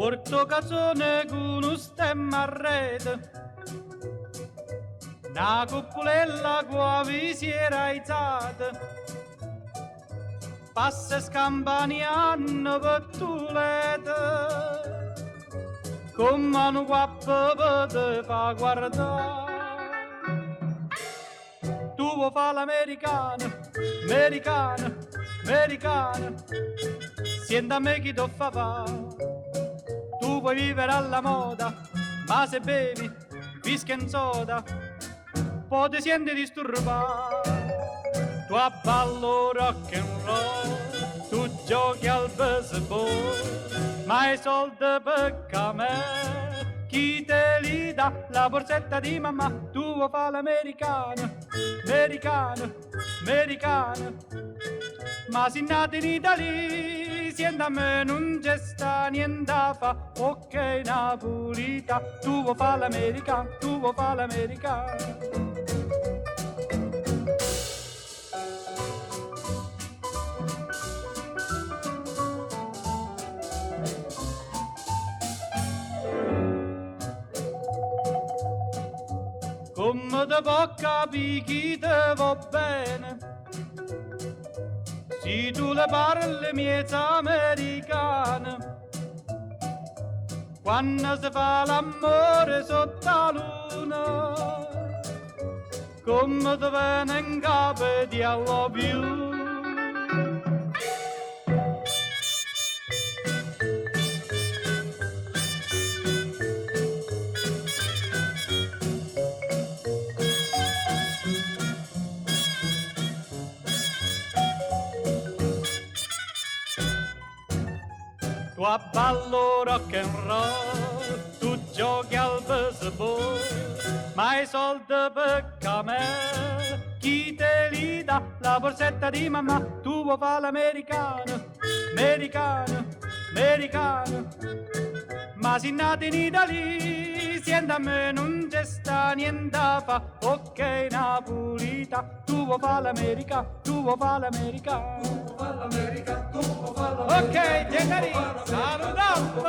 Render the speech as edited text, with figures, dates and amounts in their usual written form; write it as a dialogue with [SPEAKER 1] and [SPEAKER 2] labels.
[SPEAKER 1] Porto canzone con un stemma a rete, una cuppolella qua vi si era aizzata, passa scampaniano per tulete, come un guappo te fa guardare. Tu vuoi fare l'americano, americano, americano, senta a me chi ti fa fare. Tu puoi vivere alla moda, ma se bevi whisky e soda, poi ti senti disturbato. Tu abballo rock and roll, tu giochi al baseball, ma i soldi per me, chi te li dà? La borsetta di mamma. Tu vuoi fare l'americano, americano, americano, ma si nati in Italia, siendo a me non c'è sta niente da fa, ok Napolita, tu vuoi fare l'americano, tu vuoi fare l'americano. Come te può capire chi te va bene, se tu le parli miezza americane, quando si fa l'amore sotto la luna, come te viene in capo di I love you. Tu abballo rock and roll, tu giochi al baseball, ma i soldi per me, chi te li dà? La borsetta di mamma. Tu vuoi fare l'americano, americano, americano, ma si nati in Italia, siendo a me non c'è sta niente da fa, ok Napolita, tu vuoi fare l'americano, tu vuoi fare l'americano. Ok, Gennari, salutiamo!